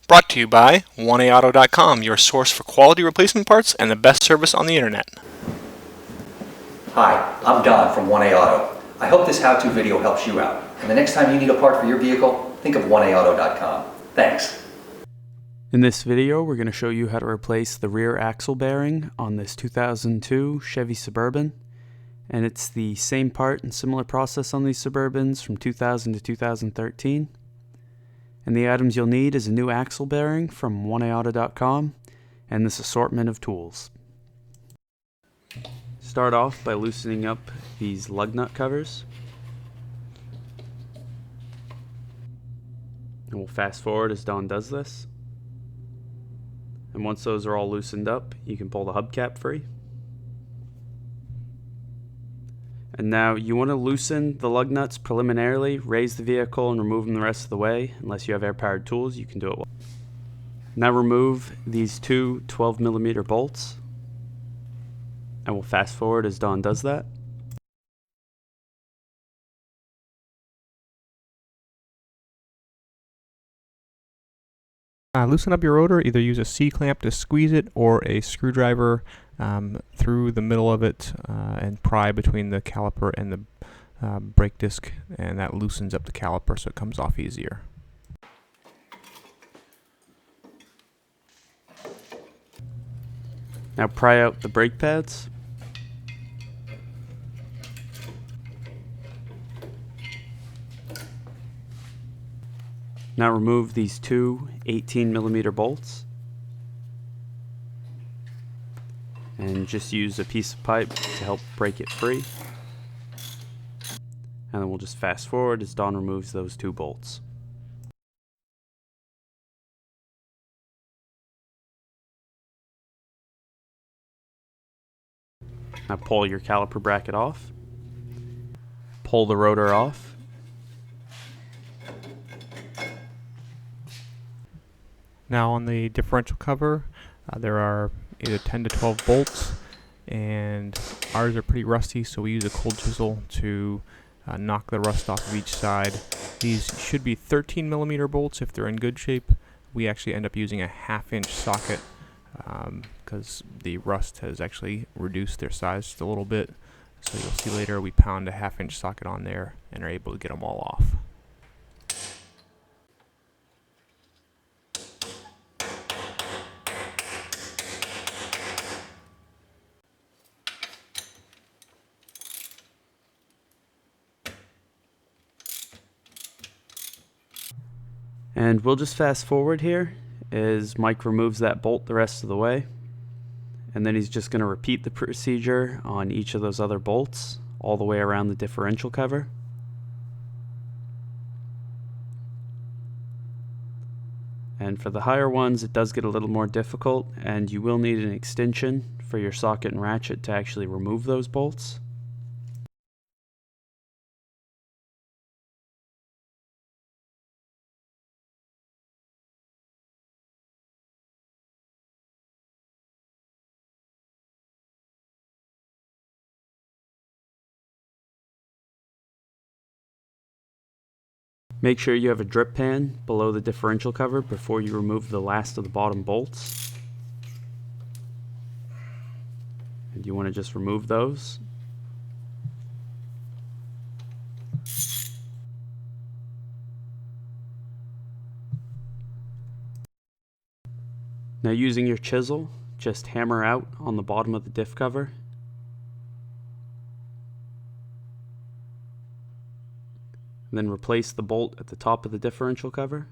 Brought to you by 1AAuto.com, your source for quality replacement parts and the best service on the internet. Hi, I'm Don from 1A Auto. I hope this how-to video helps you out. And the next time you need a part for your vehicle, think of 1AAuto.com. Thanks. In this video, we're going to show you how to replace the rear axle bearing on this 2002 Chevy Suburban. And it's the same part and similar process on these Suburbans from 2000 to 2013. And the items you'll need is a new axle bearing from 1AAuto.com and this assortment of tools. Start off by loosening up these lug nut covers. And we'll fast forward as Don does this. And once those are all loosened up, you can pull the hubcap free. And now you want to loosen the lug nuts preliminarily, raise the vehicle and remove them the rest of the way. Unless you have air-powered tools, you can do it. Now remove these two 12mm bolts. And we'll fast forward as Don does that. Loosen up your rotor. Either use a C-clamp to squeeze it or a screwdriver through the middle of it and pry between the caliper and the brake disc, and that loosens up the caliper so it comes off easier. Now pry out the brake pads. Now remove these two 18mm bolts and just use a piece of pipe to help break it free. And then we'll just fast forward as Don removes those two bolts. Now pull your caliper bracket off. Pull the rotor off. Now on the differential cover, there are either 10 to 12 bolts, and ours are pretty rusty, so we use a cold chisel to knock the rust off of each side. These should be 13mm bolts if they're in good shape. We actually end up using a 1/2-inch socket because the rust has actually reduced their size just a little bit. So you'll see later we pound a 1/2-inch socket on there and are able to get them all off. And we'll just fast forward here as Mike removes that bolt the rest of the way. And then he's just going to repeat the procedure on each of those other bolts all the way around the differential cover. And for the higher ones, it does get a little more difficult, and you will need an extension for your socket and ratchet to actually remove those bolts. Make sure you have a drip pan below the differential cover before you remove the last of the bottom bolts. And you want to just remove those. Now using your chisel, just hammer out on the bottom of the diff cover. And then replace the bolt at the top of the differential cover.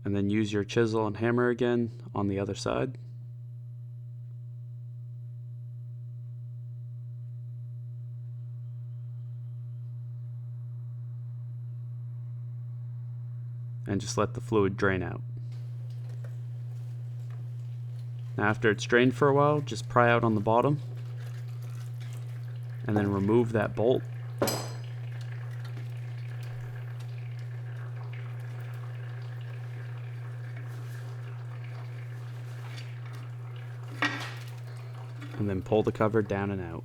And then use your chisel and hammer again on the other side. And just let the fluid drain out. Now after it's drained for a while, just pry out on the bottom. And then remove that bolt. And then pull the cover down and out.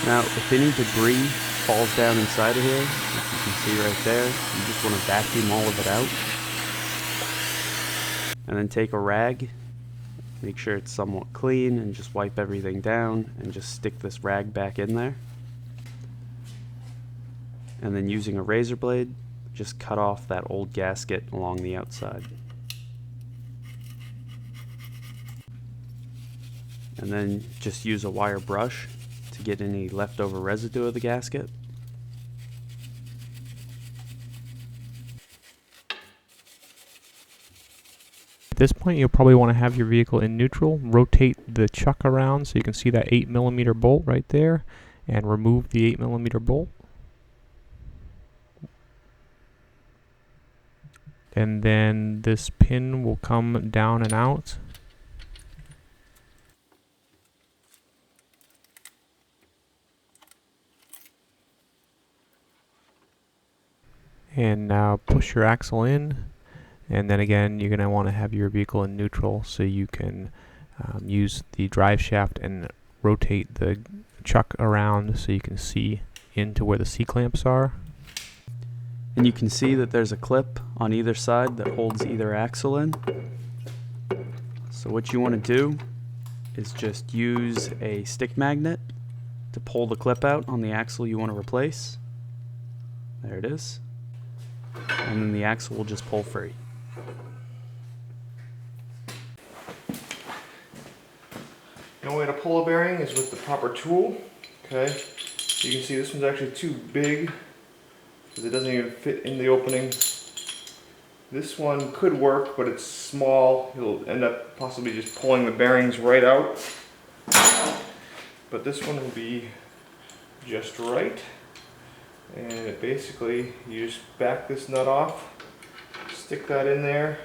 Now, if any debris falls down inside of here, as you can see right there, you just want to vacuum all of it out. And then take a rag, make sure it's somewhat clean, and just wipe everything down, and just stick this rag back in there. And then using a razor blade, just cut off that old gasket along the outside. And then just use a wire brush to get any leftover residue of the gasket. At this point, you'll probably want to have your vehicle in neutral. Rotate the chuck around so you can see that 8mm bolt right there, and remove the 8mm bolt. And then this pin will come down and out. And now push your axle in. And then again, you're going to want to have your vehicle in neutral so you can use the drive shaft and rotate the chuck around so you can see into where the C-clamps are. And you can see that there's a clip on either side that holds either axle in. So what you want to do is just use a stick magnet to pull the clip out on the axle you want to replace. There it is. And then the axle will just pull free. The only way to pull a bearing is with the proper tool. Okay, you can see this one's actually too big because it doesn't even fit in the opening. This one could work, but it's small. You'll end up possibly just pulling the bearings right out. But this one will be just right. And it basically, you just back this nut off, stick that in there,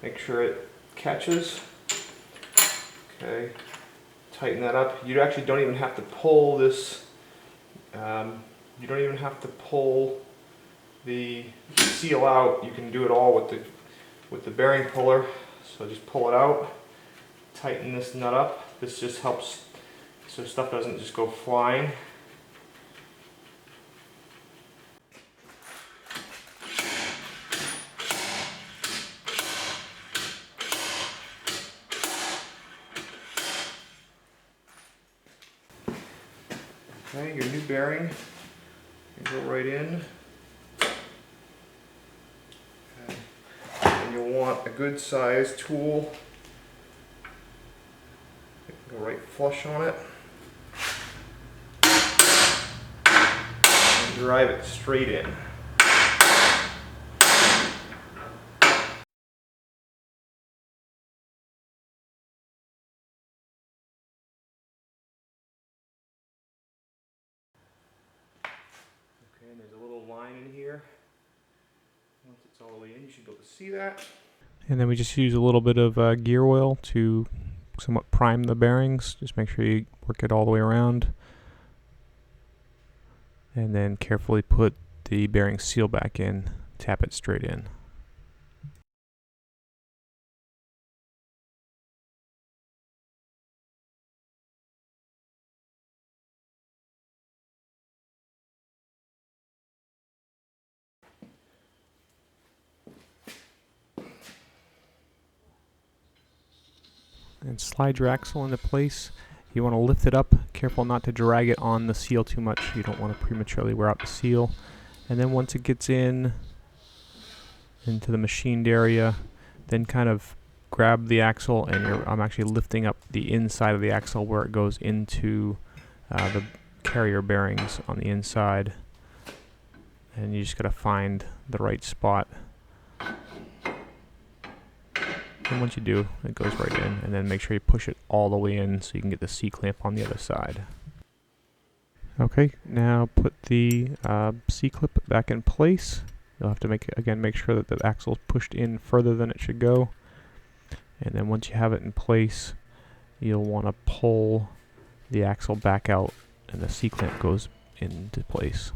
make sure it catches. Okay, tighten that up. You actually don't even have to pull this, you don't even have to pull the seal out. You can do it all with the bearing puller. So just pull it out, tighten this nut up. This just helps so stuff doesn't just go flying. Okay, your new bearing can go right in. Okay. And you'll want a good sized tool. You can go right flush on it. And drive it straight in. And there's a little line in here. Once it's all the way in, you should be able to see that. And then we just use a little bit of gear oil to somewhat prime the bearings. Just make sure you work it all the way around. And then carefully put the bearing seal back in, tap it straight in. And slide your axle into place. You want to lift it up, careful not to drag it on the seal too much. You don't want to prematurely wear out the seal. And then once it gets into the machined area, then kind of grab the axle, and I'm actually lifting up the inside of the axle where it goes into the carrier bearings on the inside. And you just got to find the right spot. And once you do, it goes right in, and then make sure you push it all the way in so you can get the C-clamp on the other side. Okay, now put the C-clip back in place. You'll have to make sure that the axle is pushed in further than it should go. And then once you have it in place, you'll want to pull the axle back out, and the C-clamp goes into place.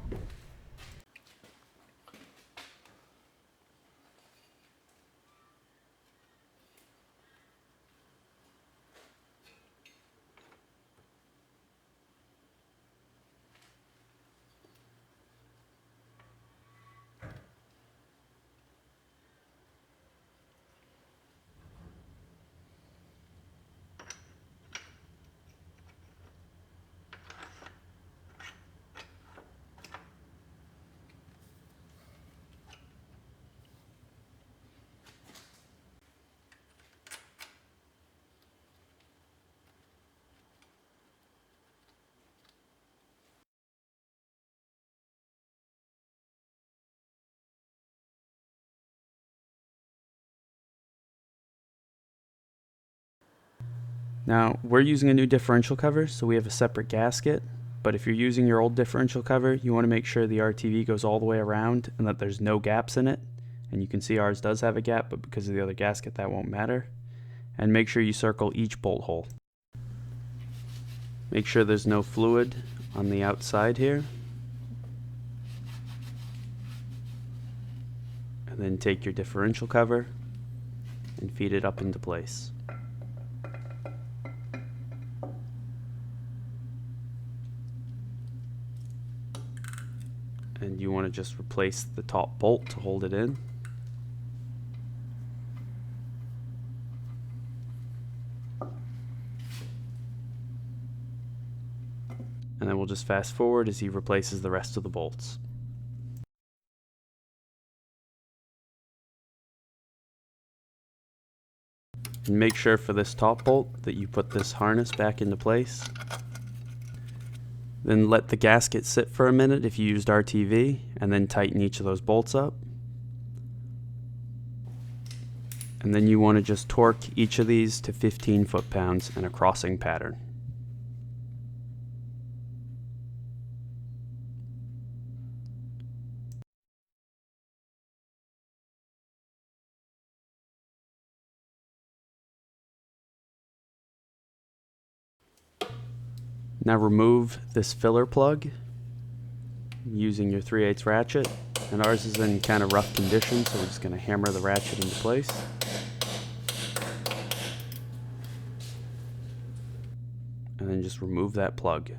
Now, we're using a new differential cover, so we have a separate gasket, but if you're using your old differential cover, you want to make sure the RTV goes all the way around and that there's no gaps in it. And you can see ours does have a gap, but because of the other gasket, that won't matter. And make sure you circle each bolt hole. Make sure there's no fluid on the outside here. And then take your differential cover and feed it up into place. And you want to just replace the top bolt to hold it in. And then we'll just fast forward as he replaces the rest of the bolts. And make sure for this top bolt that you put this harness back into place. Then let the gasket sit for a minute if you used RTV, and then tighten each of those bolts up. And then you want to just torque each of these to 15 foot-pounds in a crossing pattern. Now remove this filler plug using your 3/8 ratchet, and ours is in kind of rough condition, so we're just going to hammer the ratchet into place. And then just remove that plug.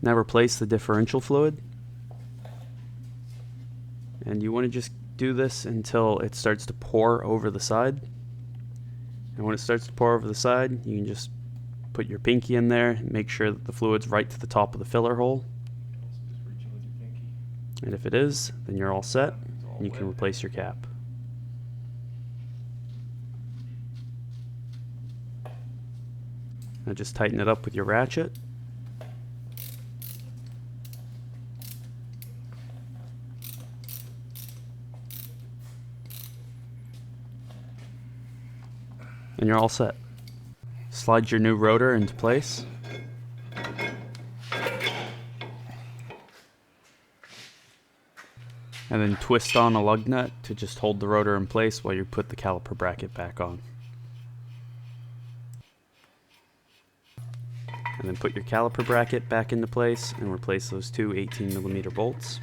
Now replace the differential fluid, and you want to just do this until it starts to pour over the side. And when it starts to pour over the side, you can just put your pinky in there and make sure that the fluid's right to the top of the filler hole. And if it is, then you're all set, and you can replace your cap. Now just tighten it up with your ratchet. And you're all set. Slide your new rotor into place. And then twist on a lug nut to just hold the rotor in place while you put the caliper bracket back on. And then put your caliper bracket back into place and replace those two 18mm bolts.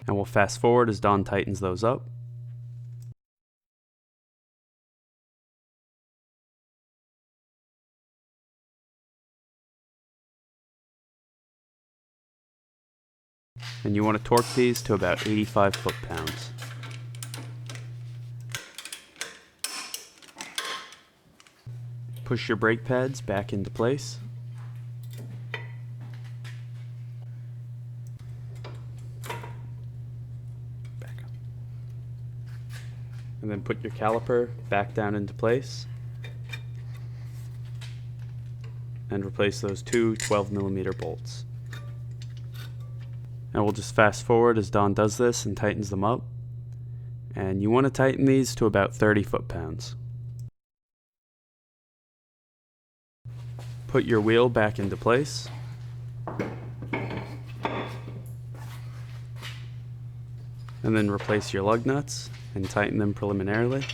And we'll fast forward as Don tightens those up. And you want to torque these to about 85 foot-pounds. Push your brake pads back into place. And then put your caliper back down into place. And replace those two 12mm bolts. And we'll just fast forward as Don does this and tightens them up. And you want to tighten these to about 30 foot-pounds. Put your wheel back into place. And then replace your lug nuts and tighten them preliminarily.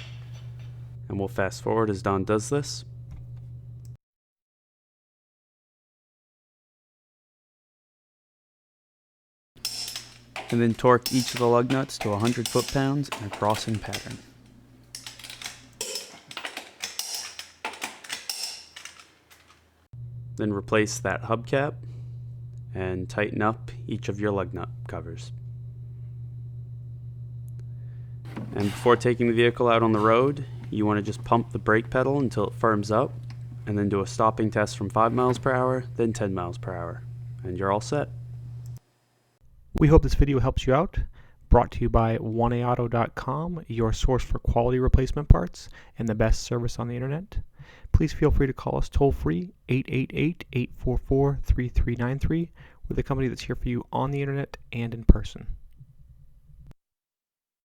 And we'll fast forward as Don does this. And then torque each of the lug nuts to 100 foot-pounds in a crossing pattern. Then replace that hubcap and tighten up each of your lug nut covers. And before taking the vehicle out on the road, you want to just pump the brake pedal until it firms up, and then do a stopping test from 5 miles per hour, then 10 miles per hour. And you're all set. We hope this video helps you out. brought to you by oneaauto.com, your source for quality replacement parts and the best service on the internet. Please feel free to call us toll free 888-844-3393. We're the company that's here for you on the internet and in person.